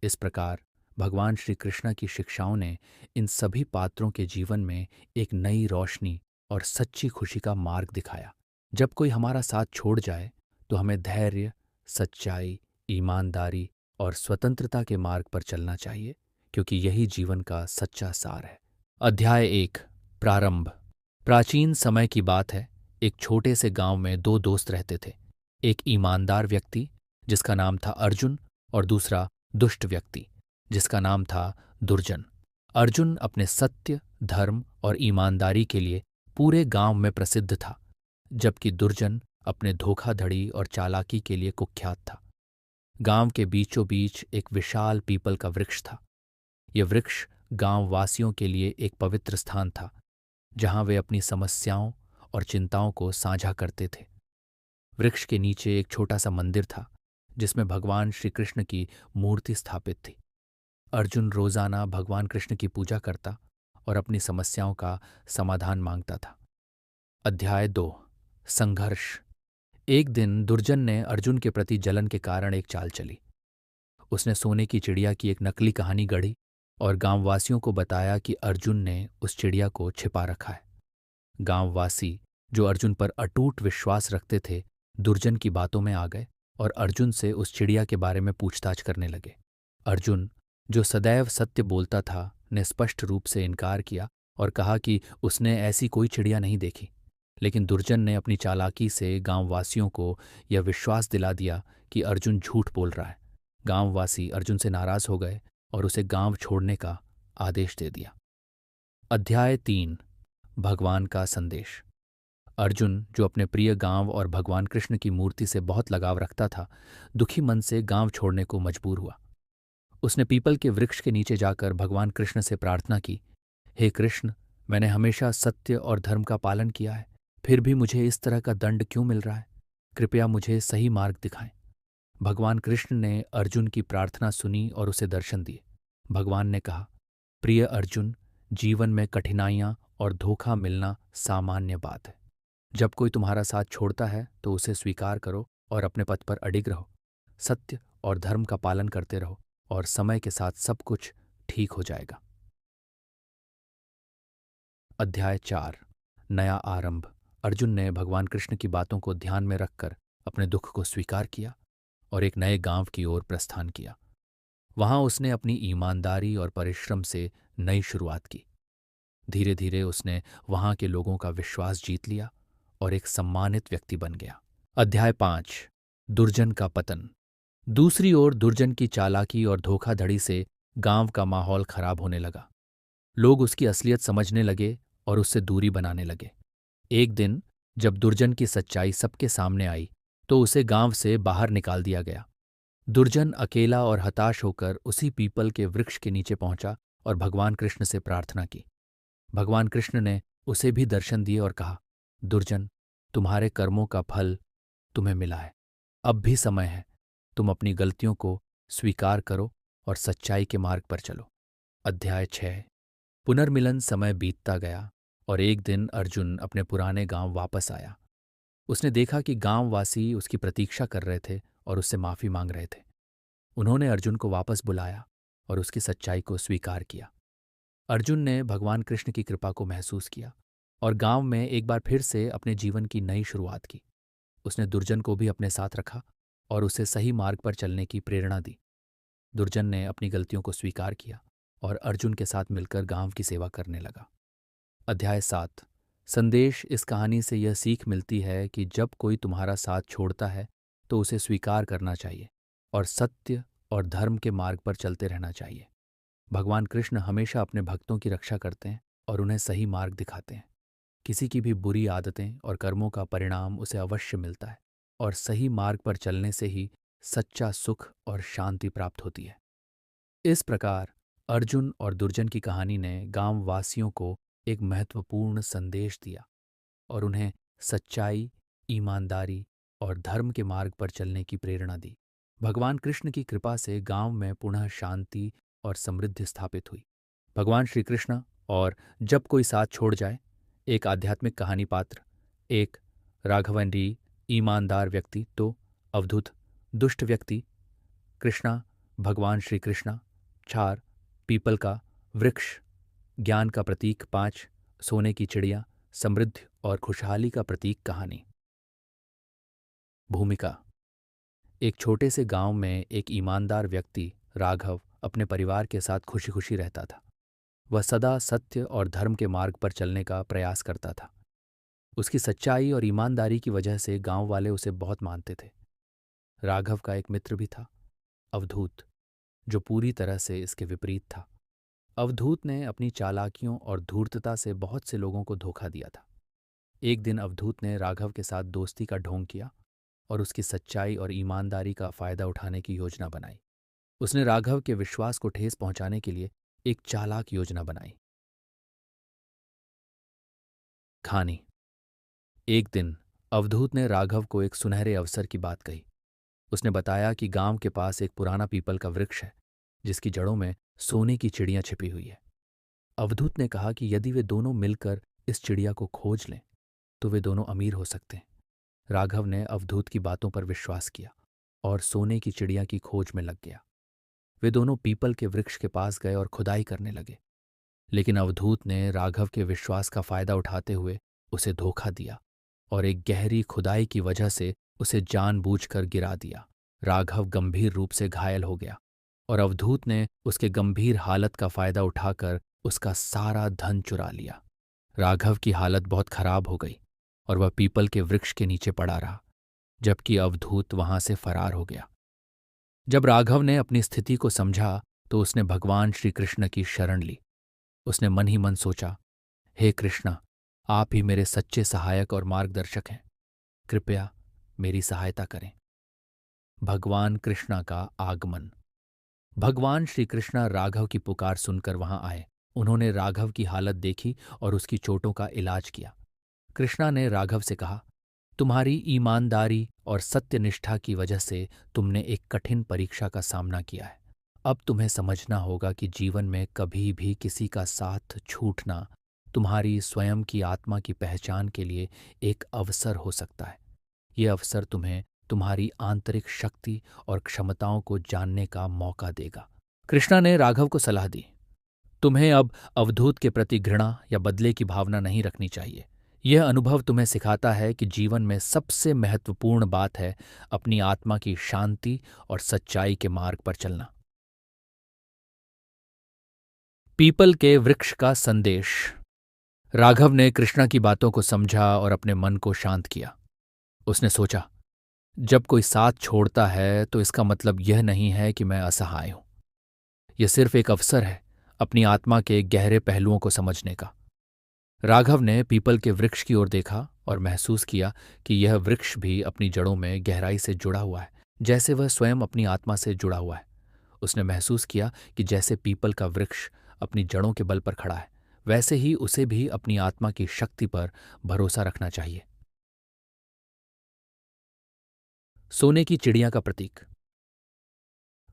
इस प्रकार भगवान श्री कृष्ण की शिक्षाओं ने इन सभी पात्रों के जीवन में एक नई रोशनी और सच्ची खुशी का मार्ग दिखाया। जब कोई हमारा साथ छोड़ जाए तो हमें धैर्य, सच्चाई, ईमानदारी और स्वतंत्रता के मार्ग पर चलना चाहिए, क्योंकि यही जीवन का सच्चा सार है। अध्याय 1। प्रारंभ। प्राचीन समय की बात है। एक छोटे से गांव में दो दोस्त रहते थे। एक ईमानदार व्यक्ति जिसका नाम था अर्जुन और दूसरा दुष्ट व्यक्ति जिसका नाम था दुर्जन। अर्जुन अपने सत्य, धर्म और ईमानदारी के लिए पूरे गांव में प्रसिद्ध था, जबकि दुर्जन अपने धोखाधड़ी और चालाकी के लिए कुख्यात था। गांव के बीचों बीच एक विशाल पीपल का वृक्ष था। यह वृक्ष गांव वासियों के लिए एक पवित्र स्थान था, जहां वे अपनी समस्याओं और चिंताओं को साझा करते थे। वृक्ष के नीचे एक छोटा सा मंदिर था जिसमें भगवान श्री कृष्ण की मूर्ति स्थापित थी। अर्जुन रोजाना भगवान कृष्ण की पूजा करता और अपनी समस्याओं का समाधान मांगता था। अध्याय 2। संघर्ष। एक दिन दुर्जन ने अर्जुन के प्रति जलन के कारण एक चाल चली। उसने सोने की चिड़िया की एक नकली कहानी गढ़ी और गांववासियों को बताया कि अर्जुन ने उस चिड़िया को छिपा रखा है। गांववासी, जो अर्जुन पर अटूट विश्वास रखते थे, दुर्जन की बातों में आ गए और अर्जुन से उस चिड़िया के बारे में पूछताछ करने लगे। अर्जुन, जो सदैव सत्य बोलता था, ने स्पष्ट रूप से इनकार किया और कहा कि उसने ऐसी कोई चिड़िया नहीं देखी। लेकिन दुर्जन ने अपनी चालाकी से गांववासियों को यह विश्वास दिला दिया कि अर्जुन झूठ बोल रहा है। गांववासी अर्जुन से नाराज हो गए और उसे गांव छोड़ने का आदेश दे दिया। अध्याय 3। भगवान का संदेश। अर्जुन, जो अपने प्रिय गांव और भगवान कृष्ण की मूर्ति से बहुत लगाव रखता था, दुखी मन से गांव छोड़ने को मजबूर हुआ। उसने पीपल के वृक्ष के नीचे जाकर भगवान कृष्ण से प्रार्थना की, हे कृष्ण, मैंने हमेशा सत्य और धर्म का पालन किया है, फिर भी मुझे इस तरह का दंड क्यों मिल रहा है? कृपया मुझे सही मार्ग दिखाएं। भगवान कृष्ण ने अर्जुन की प्रार्थना सुनी और उसे दर्शन दिए। भगवान ने कहा, प्रिय अर्जुन, जीवन में कठिनाइयां और धोखा मिलना सामान्य बात है। जब कोई तुम्हारा साथ छोड़ता है तो उसे स्वीकार करो और अपने पथ पर अडिग रहो। सत्य और धर्म का पालन करते रहो और समय के साथ सब कुछ ठीक हो जाएगा। अध्याय 4। नया आरंभ। अर्जुन ने भगवान कृष्ण की बातों को ध्यान में रखकर अपने दुख को स्वीकार किया और एक नए गांव की ओर प्रस्थान किया। वहां उसने अपनी ईमानदारी और परिश्रम से नई शुरुआत की। धीरे धीरे उसने वहां के लोगों का विश्वास जीत लिया और एक सम्मानित व्यक्ति बन गया। अध्याय 5। दुर्जन का पतन। दूसरी ओर दुर्जन की चालाकी और धोखाधड़ी से गांव का माहौल खराब होने लगा। लोग उसकी असलियत समझने लगे और उससे दूरी बनाने लगे। एक दिन जब दुर्जन की सच्चाई सबके सामने आई तो उसे गांव से बाहर निकाल दिया गया। दुर्जन अकेला और हताश होकर उसी पीपल के वृक्ष के नीचे पहुंचा और भगवान कृष्ण से प्रार्थना की। भगवान कृष्ण ने उसे भी दर्शन दिए और कहा, दुर्जन, तुम्हारे कर्मों का फल तुम्हें मिला है। अब भी समय है, तुम अपनी गलतियों को स्वीकार करो और सच्चाई के मार्ग पर चलो। अध्याय 6। पुनर्मिलन। समय बीतता गया और एक दिन अर्जुन अपने पुराने गांव वापस आया। उसने देखा कि गांववासी उसकी प्रतीक्षा कर रहे थे और उससे माफी मांग रहे थे। उन्होंने अर्जुन को वापस बुलाया और उसकी सच्चाई को स्वीकार किया। अर्जुन ने भगवान कृष्ण की कृपा को महसूस किया और गांव में एक बार फिर से अपने जीवन की नई शुरुआत की। उसने दुर्जन को भी अपने साथ रखा और उसे सही मार्ग पर चलने की प्रेरणा दी। दुर्जन ने अपनी गलतियों को स्वीकार किया और अर्जुन के साथ मिलकर गांव की सेवा करने लगा। अध्याय 7। संदेश। इस कहानी से यह सीख मिलती है कि जब कोई तुम्हारा साथ छोड़ता है तो उसे स्वीकार करना चाहिए और सत्य और धर्म के मार्ग पर चलते रहना चाहिए। भगवान कृष्ण हमेशा अपने भक्तों की रक्षा करते हैं और उन्हें सही मार्ग दिखाते हैं। किसी की भी बुरी आदतें और कर्मों का परिणाम उसे अवश्य मिलता है और सही मार्ग पर चलने से ही सच्चा सुख और शांति प्राप्त होती है। इस प्रकार अर्जुन और दुर्जन की कहानी ने गांव वासियों को एक महत्वपूर्ण संदेश दिया और उन्हें सच्चाई, ईमानदारी और धर्म के मार्ग पर चलने की प्रेरणा दी। भगवान कृष्ण की कृपा से गांव में पुनः शांति और समृद्धि स्थापित हुई। भगवान श्री कृष्ण और जब कोई साथ छोड़ जाए। एक आध्यात्मिक कहानी पात्र। एक, राघवनरी ईमानदार व्यक्ति। तो अवधूत दुष्ट व्यक्ति। कृष्णा भगवान श्री कृष्णा। 4, पीपल का वृक्ष ज्ञान का प्रतीक। 5, सोने की चिड़िया समृद्धि और खुशहाली का प्रतीक। कहानी। भूमिका। एक छोटे से गांव में एक ईमानदार व्यक्ति राघव अपने परिवार के साथ खुशी खुशी रहता था। वह सदा सत्य और धर्म के मार्ग पर चलने का प्रयास करता था। उसकी सच्चाई और ईमानदारी की वजह से गांव वाले उसे बहुत मानते थे। राघव का एक मित्र भी था, अवधूत, जो पूरी तरह से इसके विपरीत था। अवधूत ने अपनी चालाकियों और धूर्तता से बहुत से लोगों को धोखा दिया था। एक दिन अवधूत ने राघव के साथ दोस्ती का ढोंग किया और उसकी सच्चाई और ईमानदारी का फायदा उठाने की योजना बनाई। उसने राघव के विश्वास को ठेस पहुंचाने के लिए एक चालाक योजना बनाई। कहानी। एक दिन अवधूत ने राघव को एक सुनहरे अवसर की बात कही। उसने बताया कि गांव के पास एक पुराना पीपल का वृक्ष है जिसकी जड़ों में सोने की चिड़िया छिपी हुई है। अवधूत ने कहा कि यदि वे दोनों मिलकर इस चिड़िया को खोज लें तो वे दोनों अमीर हो सकते हैं। राघव ने अवधूत की बातों पर विश्वास किया और सोने की चिड़िया की खोज में लग गया। वे दोनों पीपल के वृक्ष के पास गए और खुदाई करने लगे। लेकिन अवधूत ने राघव के विश्वास का फायदा उठाते हुए उसे धोखा दिया और एक गहरी खुदाई की वजह से उसे जानबूझकर गिरा दिया। राघव गंभीर रूप से घायल हो गया और अवधूत ने उसके गंभीर हालत का फायदा उठाकर उसका सारा धन चुरा लिया। राघव की हालत बहुत खराब हो गई और वह पीपल के वृक्ष के नीचे पड़ा रहा, जबकि अवधूत वहां से फरार हो गया। जब राघव ने अपनी स्थिति को समझा तो उसने भगवान श्री कृष्ण की शरण ली। उसने मन ही मन सोचा, हे कृष्णा, आप ही मेरे सच्चे सहायक और मार्गदर्शक हैं, कृपया मेरी सहायता करें। भगवान कृष्णा का आगमन। भगवान श्री कृष्णा राघव की पुकार सुनकर वहां आए। उन्होंने राघव की हालत देखी और उसकी चोटों का इलाज किया। कृष्णा ने राघव से कहा, तुम्हारी ईमानदारी और सत्यनिष्ठा की वजह से तुमने एक कठिन परीक्षा का सामना किया है। अब तुम्हें समझना होगा कि जीवन में कभी भी किसी का साथ छूटना तुम्हारी स्वयं की आत्मा की पहचान के लिए एक अवसर हो सकता है। ये अवसर तुम्हें तुम्हारी आंतरिक शक्ति और क्षमताओं को जानने का मौका देगा। कृष्णा ने राघव को सलाह दी, तुम्हें अब अवधूत के प्रति घृणा या बदले की भावना नहीं रखनी चाहिए। यह अनुभव तुम्हें सिखाता है कि जीवन में सबसे महत्वपूर्ण बात है अपनी आत्मा की शांति और सच्चाई के मार्ग पर चलना। पीपल के वृक्ष का संदेश। राघव ने कृष्णा की बातों को समझा और अपने मन को शांत किया। उसने सोचा, जब कोई साथ छोड़ता है तो इसका मतलब यह नहीं है कि मैं असहाय हूं। यह सिर्फ एक अवसर है अपनी आत्मा के गहरे पहलुओं को समझने का। राघव ने पीपल के वृक्ष की ओर देखा और महसूस किया कि यह वृक्ष भी अपनी जड़ों में गहराई से जुड़ा हुआ है, जैसे वह स्वयं अपनी आत्मा से जुड़ा हुआ है। उसने महसूस किया कि जैसे पीपल का वृक्ष अपनी जड़ों के बल पर खड़ा है, वैसे ही उसे भी अपनी आत्मा की शक्ति पर भरोसा रखना चाहिए। सोने की चिड़िया का प्रतीक।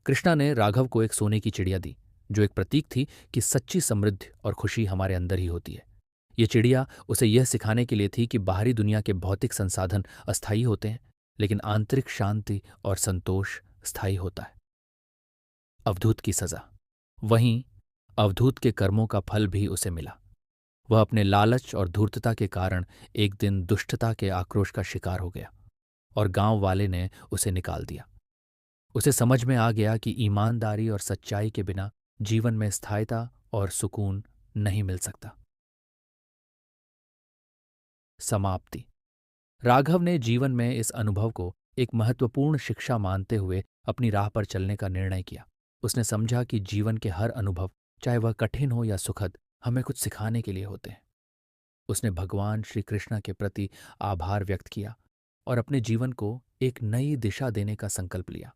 कृष्णा ने राघव को एक सोने की चिड़िया दी, जो एक प्रतीक थी कि सच्ची समृद्धि और खुशी हमारे अंदर ही होती है। ये चिड़िया उसे यह सिखाने के लिए थी कि बाहरी दुनिया के भौतिक संसाधन अस्थायी होते हैं, लेकिन आंतरिक शांति और संतोष स्थायी होता है। अवधूत की सजा। वहीं अवधूत के कर्मों का फल भी उसे मिला। वह अपने लालच और धूर्तता के कारण एक दिन दुष्टता के आक्रोश का शिकार हो गया और गांव वाले ने उसे निकाल दिया। उसे समझ में आ गया कि ईमानदारी और सच्चाई के बिना जीवन में स्थायिता और सुकून नहीं मिल सकता। समाप्ति। राघव ने जीवन में इस अनुभव को एक महत्वपूर्ण शिक्षा मानते हुए अपनी राह पर चलने का निर्णय किया। उसने समझा कि जीवन के हर अनुभव, चाहे वह कठिन हो या सुखद, हमें कुछ सिखाने के लिए होते हैं। उसने भगवान श्री कृष्ण के प्रति आभार व्यक्त किया और अपने जीवन को एक नई दिशा देने का संकल्प लिया।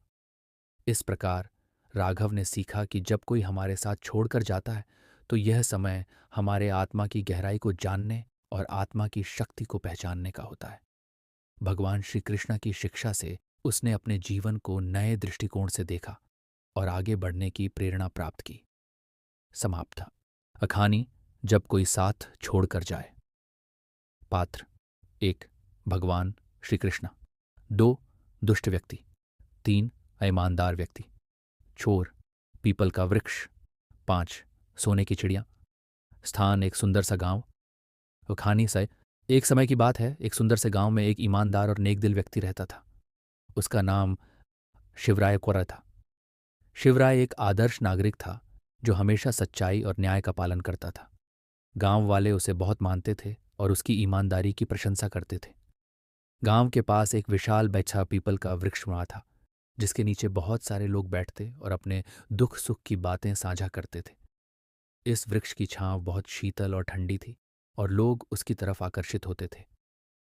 इस प्रकार राघव ने सीखा कि जब कोई हमारे साथ छोड़कर जाता है तो यह समय हमारे आत्मा की गहराई को जानने और आत्मा की शक्ति को पहचानने का होता है। भगवान श्री कृष्ण की शिक्षा से उसने अपने जीवन को नए दृष्टिकोण से देखा और आगे बढ़ने की प्रेरणा प्राप्त की। समाप्त। अखानी, जब कोई साथ छोड़कर जाए। पात्र। 1. भगवान श्री कृष्ण। 2. दुष्ट व्यक्ति। 3. ईमानदार व्यक्ति। चोर, पीपल का वृक्ष। 5. सोने की चिड़िया। स्थान, एक सुंदर सा गांव। अखानी से एक समय की बात है, एक सुंदर से गांव में एक ईमानदार और नेकदिल व्यक्ति रहता था। उसका नाम शिवराय कोरा था। शिवराय एक आदर्श नागरिक था जो हमेशा सच्चाई और न्याय का पालन करता था। गांव वाले उसे बहुत मानते थे और उसकी ईमानदारी की प्रशंसा करते थे। गांव के पास एक विशाल बैछा पीपल का वृक्ष वहाँ था, जिसके नीचे बहुत सारे लोग बैठते और अपने दुख सुख की बातें साझा करते थे। इस वृक्ष की छांव बहुत शीतल और ठंडी थी और लोग उसकी तरफ आकर्षित होते थे।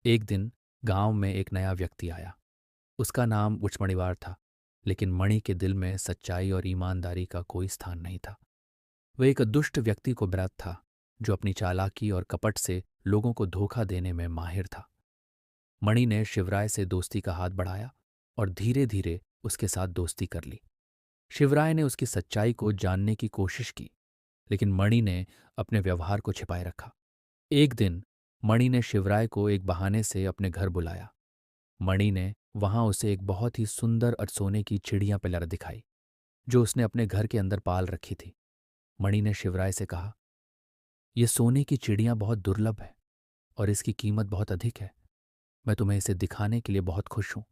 एक दिन गांव में एक नया व्यक्ति आया। उसका नाम उचमणिवार था, लेकिन मणि के दिल में सच्चाई और ईमानदारी का कोई स्थान नहीं था। वह एक दुष्ट व्यक्ति को ब्रत था जो अपनी चालाकी और कपट से लोगों को धोखा देने में माहिर था। मणि ने शिवराय से दोस्ती का हाथ बढ़ाया और धीरे धीरे उसके साथ दोस्ती कर ली। शिवराय ने उसकी सच्चाई को जानने की कोशिश की, लेकिन मणि ने अपने व्यवहार को छिपाए रखा। एक दिन मणि ने शिवराय को एक बहाने से अपने घर बुलाया। मणि ने वहां उसे एक बहुत ही सुंदर और सोने की चिड़िया पिलर दिखाई। जो उसने अपने घर के अंदर पाल रखी थी। मणि ने शिवराय से कहा, ये सोने की चिड़िया बहुत दुर्लभ है और इसकी कीमत बहुत अधिक है। मैं तुम्हें इसे दिखाने के लिए बहुत खुश हूं।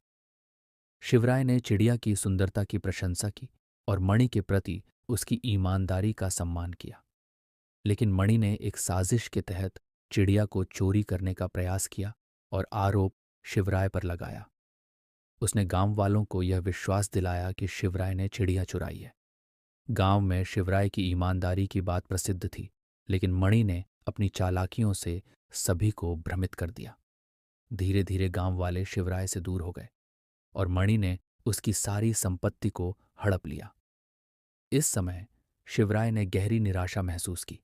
शिवराय ने चिड़िया की सुंदरता की प्रशंसा की और मणि के प्रति उसकी ईमानदारी का सम्मान किया। लेकिन मणि ने एक साजिश के तहत चिड़िया को चोरी करने का प्रयास किया और आरोप शिवराय पर लगाया। उसने गांव वालों को यह विश्वास दिलाया कि शिवराय ने चिड़िया चुराई है। गांव में शिवराय की ईमानदारी की बात प्रसिद्ध थी, लेकिन मणि ने अपनी चालाकियों से सभी को भ्रमित कर दिया। धीरे धीरे गांव वाले शिवराय से दूर हो गए और मणि ने उसकी सारी संपत्ति को हड़प लिया। इस समय शिवराय ने गहरी निराशा महसूस की।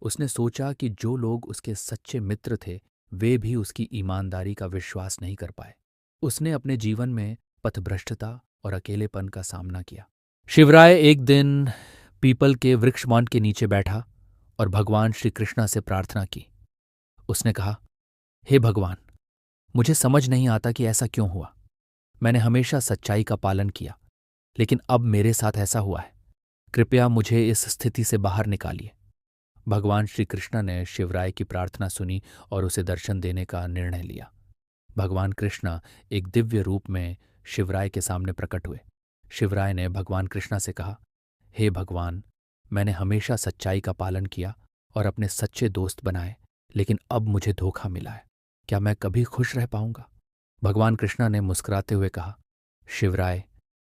उसने सोचा कि जो लोग उसके सच्चे मित्र थे वे भी उसकी ईमानदारी का विश्वास नहीं कर पाए। उसने अपने जीवन में पथभ्रष्टता और अकेलेपन का सामना किया। शिवराय एक दिन पीपल के वृक्षमौन के नीचे बैठा और भगवान श्री कृष्णा से प्रार्थना की। उसने कहा, हे भगवान, मुझे समझ नहीं आता कि ऐसा क्यों हुआ। मैंने हमेशा सच्चाई का पालन किया, लेकिन अब मेरे साथ ऐसा हुआ है। कृपया मुझे इस स्थिति से बाहर निकालिए। भगवान श्री कृष्ण ने शिवराय की प्रार्थना सुनी और उसे दर्शन देने का निर्णय लिया। भगवान कृष्ण एक दिव्य रूप में शिवराय के सामने प्रकट हुए। शिवराय ने भगवान कृष्ण से कहा, हे भगवान, मैंने हमेशा सच्चाई का पालन किया और अपने सच्चे दोस्त बनाए, लेकिन अब मुझे धोखा मिला है। क्या मैं कभी खुश रह पाऊंगा? भगवान कृष्ण ने मुस्कुराते हुए कहा, शिवराय,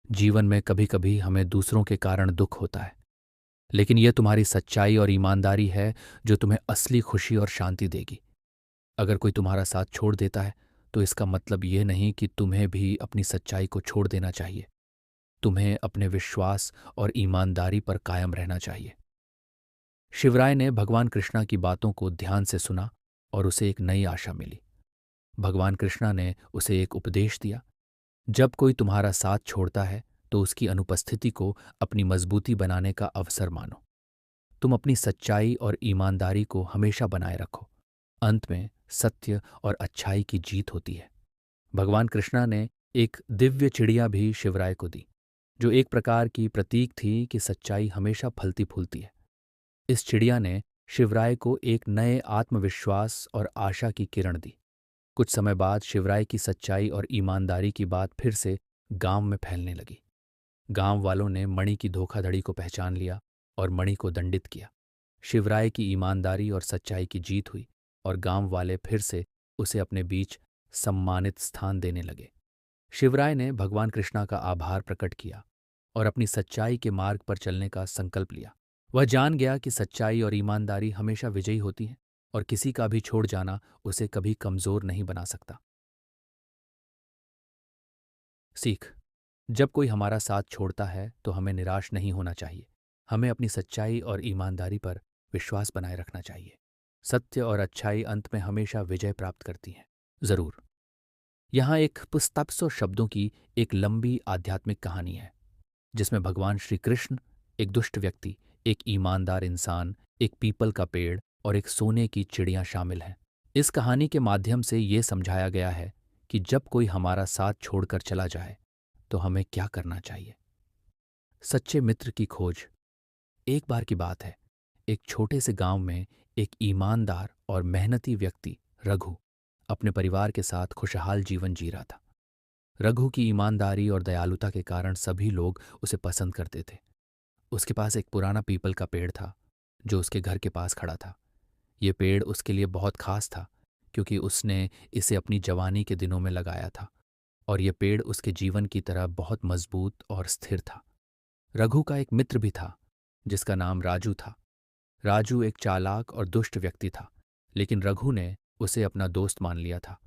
जीवन में कभी कभी हमें दूसरों के कारण दुख होता है, लेकिन यह तुम्हारी सच्चाई और ईमानदारी है जो तुम्हें असली खुशी और शांति देगी। अगर कोई तुम्हारा साथ छोड़ देता है तो इसका मतलब ये नहीं कि तुम्हें भी अपनी सच्चाई को छोड़ देना चाहिए। तुम्हें अपने विश्वास और ईमानदारी पर कायम रहना चाहिए। शिवराय ने भगवान कृष्णा की बातों को ध्यान से सुना और उसे एक नई आशा मिली। भगवान कृष्णा ने उसे एक उपदेश दिया, जब कोई तुम्हारा साथ छोड़ता है तो उसकी अनुपस्थिति को अपनी मजबूती बनाने का अवसर मानो। तुम अपनी सच्चाई और ईमानदारी को हमेशा बनाए रखो। अंत में सत्य और अच्छाई की जीत होती है। भगवान कृष्णा ने एक दिव्य चिड़िया भी शिवराय को दी, जो एक प्रकार की प्रतीक थी कि सच्चाई हमेशा फलती फूलती है। इस चिड़िया ने शिवराय को एक नए आत्मविश्वास और आशा की किरण दी। कुछ समय बाद शिवराय की सच्चाई और ईमानदारी की बात फिर से गांव में फैलने लगी। गांव वालों ने मणि की धोखाधड़ी को पहचान लिया और मणि को दंडित किया। शिवराय की ईमानदारी और सच्चाई की जीत हुई और गांव वाले फिर से उसे अपने बीच सम्मानित स्थान देने लगे। शिवराय ने भगवान कृष्णा का आभार प्रकट किया और अपनी सच्चाई के मार्ग पर चलने का संकल्प लिया। वह जान गया कि सच्चाई और ईमानदारी हमेशा विजयी होती हैं और किसी का भी छोड़ जाना उसे कभी कमजोर नहीं बना सकता। सीख: जब कोई हमारा साथ छोड़ता है तो हमें निराश नहीं होना चाहिए। हमें अपनी सच्चाई और ईमानदारी पर विश्वास बनाए रखना चाहिए। सत्य और अच्छाई अंत में हमेशा विजय प्राप्त करती हैं। जरूर। यहाँ एक पुस्तप्सो शब्दों की एक लंबी आध्यात्मिक कहानी है, जिसमें भगवान श्री कृष्ण, एक दुष्ट व्यक्ति, एक ईमानदार इंसान, एक पीपल का पेड़ और एक सोने की चिड़िया शामिल हैं। इस कहानी के माध्यम से ये समझाया गया है कि जब कोई हमारा साथ छोड़कर चला जाए तो हमें क्या करना चाहिए। सच्चे मित्र की खोज। एक बार की बात है, एक छोटे से गांव में एक ईमानदार और मेहनती व्यक्ति रघु अपने परिवार के साथ खुशहाल जीवन जी रहा था। रघु की ईमानदारी और दयालुता के कारण सभी लोग उसे पसंद करते थे। उसके पास एक पुराना पीपल का पेड़ था जो उसके घर के पास खड़ा था। ये पेड़ उसके लिए बहुत खास था क्योंकि उसने इसे अपनी जवानी के दिनों में लगाया था और ये पेड़ उसके जीवन की तरह बहुत मजबूत और स्थिर था। रघु का एक मित्र भी था जिसका नाम राजू था। राजू एक चालाक और दुष्ट व्यक्ति था, लेकिन रघु ने उसे अपना दोस्त मान लिया था।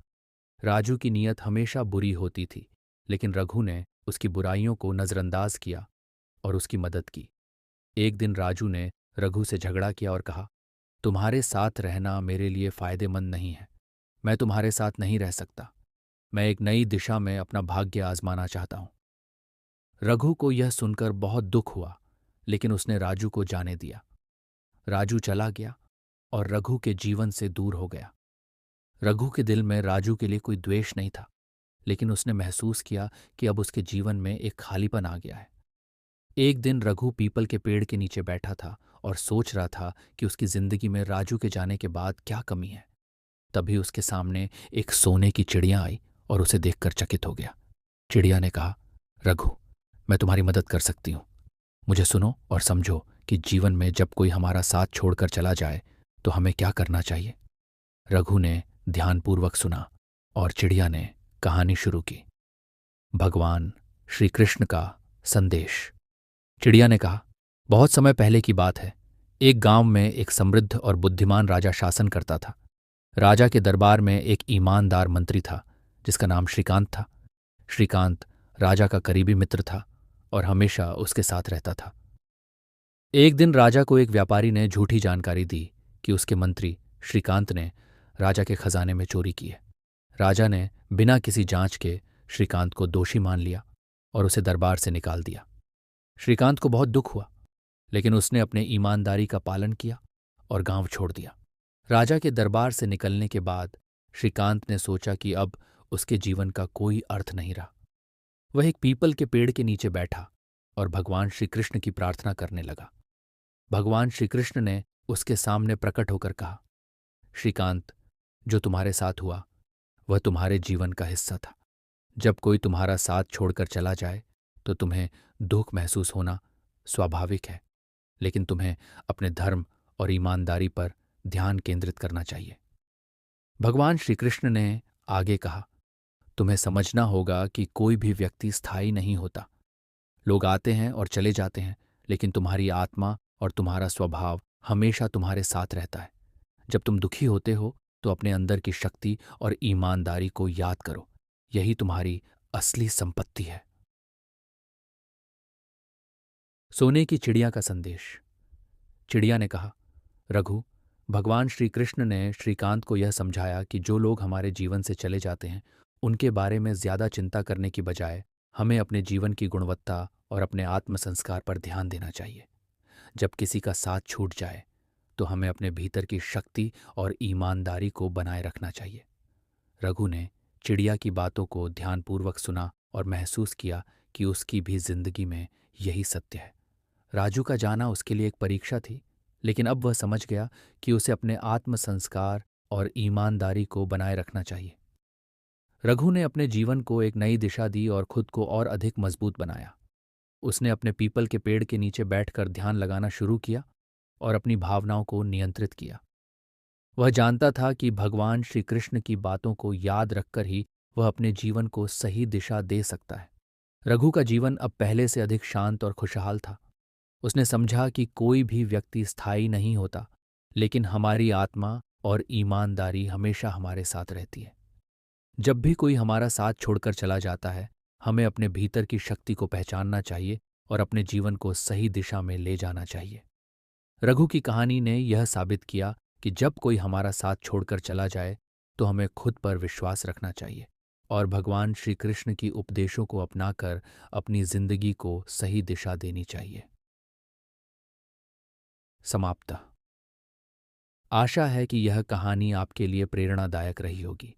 राजू की नीयत हमेशा बुरी होती थी, लेकिन रघु ने उसकी बुराइयों को नज़रअंदाज किया और उसकी मदद की। एक दिन राजू ने रघु से झगड़ा किया और कहा, तुम्हारे साथ रहना मेरे लिए फायदेमंद नहीं है। मैं तुम्हारे साथ नहीं रह सकता। मैं एक नई दिशा में अपना भाग्य आजमाना चाहता हूं। रघु को यह सुनकर बहुत दुख हुआ, लेकिन उसने राजू को जाने दिया। राजू चला गया और रघु के जीवन से दूर हो गया। रघु के दिल में राजू के लिए कोई द्वेष नहीं था, लेकिन उसने महसूस किया कि अब उसके जीवन में एक खालीपन आ गया है। एक दिन रघु पीपल के पेड़ के नीचे बैठा था और सोच रहा था कि उसकी जिंदगी में राजू के जाने के बाद क्या कमी है। तभी उसके सामने एक सोने की चिड़िया आई और उसे देखकर चकित हो गया। चिड़िया ने कहा, रघु, मैं तुम्हारी मदद कर सकती हूँ। मुझे सुनो और समझो कि जीवन में जब कोई हमारा साथ छोड़कर चला जाए तो हमें क्या करना चाहिए। रघु ने ध्यानपूर्वक सुना और चिड़िया ने कहानी शुरू की। भगवान श्री कृष्ण का संदेश। चिड़िया ने कहा, बहुत समय पहले की बात है। एक गांव में एक समृद्ध और बुद्धिमान राजा शासन करता था। राजा के दरबार में एक ईमानदार मंत्री था जिसका नाम श्रीकांत था। श्रीकांत राजा का करीबी मित्र था और हमेशा उसके साथ रहता था। एक दिन राजा को एक व्यापारी ने झूठी जानकारी दी कि उसके मंत्री श्रीकांत ने राजा के खजाने में चोरी की है। राजा ने बिना किसी जांच के श्रीकांत को दोषी मान लिया और उसे दरबार से निकाल दिया। श्रीकांत को बहुत दुख हुआ, लेकिन उसने अपने ईमानदारी का पालन किया और गांव छोड़ दिया। राजा के दरबार से निकलने के बाद श्रीकांत ने सोचा कि अब उसके जीवन का कोई अर्थ नहीं रहा। वह एक पीपल के पेड़ के नीचे बैठा और भगवान श्री कृष्ण की प्रार्थना करने लगा। भगवान श्री कृष्ण ने उसके सामने प्रकट होकर कहा, श्रीकांत, जो तुम्हारे साथ हुआ वह तुम्हारे जीवन का हिस्सा था। जब कोई तुम्हारा साथ छोड़कर चला जाए तो तुम्हें दुख महसूस होना स्वाभाविक है, लेकिन तुम्हें अपने धर्म और ईमानदारी पर ध्यान केंद्रित करना चाहिए। भगवान श्री कृष्ण ने आगे कहा, तुम्हें समझना होगा कि कोई भी व्यक्ति स्थायी नहीं होता। लोग आते हैं और चले जाते हैं, लेकिन तुम्हारी आत्मा और तुम्हारा स्वभाव हमेशा तुम्हारे साथ रहता है। जब तुम दुखी होते हो तो अपने अंदर की शक्ति और ईमानदारी को याद करो। यही तुम्हारी असली संपत्ति है। सोने की चिड़िया का संदेश। चिड़िया ने कहा, रघु, भगवान श्री कृष्ण ने श्रीकांत को यह समझाया कि जो लोग हमारे जीवन से चले जाते हैं उनके बारे में ज्यादा चिंता करने की बजाय हमें अपने जीवन की गुणवत्ता और अपने आत्म संस्कार पर ध्यान देना चाहिए। जब किसी का साथ छूट जाए तो हमें अपने भीतर की शक्ति और ईमानदारी को बनाए रखना चाहिए। रघु ने चिड़िया की बातों को ध्यानपूर्वक सुना और महसूस किया कि उसकी भी जिंदगी में यही सत्य है। राजू का जाना उसके लिए एक परीक्षा थी, लेकिन अब वह समझ गया कि उसे अपने आत्म संस्कार और ईमानदारी को बनाए रखना चाहिए। रघु ने अपने जीवन को एक नई दिशा दी और खुद को और अधिक मजबूत बनाया। उसने अपने पीपल के पेड़ के नीचे बैठकर ध्यान लगाना शुरू किया और अपनी भावनाओं को नियंत्रित किया। वह जानता था कि भगवान श्री कृष्ण की बातों को याद रखकर ही वह अपने जीवन को सही दिशा दे सकता है। रघु का जीवन अब पहले से अधिक शांत और खुशहाल था। उसने समझा कि कोई भी व्यक्ति स्थायी नहीं होता, लेकिन हमारी आत्मा और ईमानदारी हमेशा हमारे साथ रहती है। जब भी कोई हमारा साथ छोड़कर चला जाता है, हमें अपने भीतर की शक्ति को पहचानना चाहिए और अपने जीवन को सही दिशा में ले जाना चाहिए। रघु की कहानी ने यह साबित किया कि जब कोई हमारा साथ छोड़कर चला जाए तो हमें खुद पर विश्वास रखना चाहिए और भगवान श्री कृष्ण की उपदेशों को अपनाकर अपनी जिंदगी को सही दिशा देनी चाहिए। समाप्त। आशा है कि यह कहानी आपके लिए प्रेरणादायक रही होगी।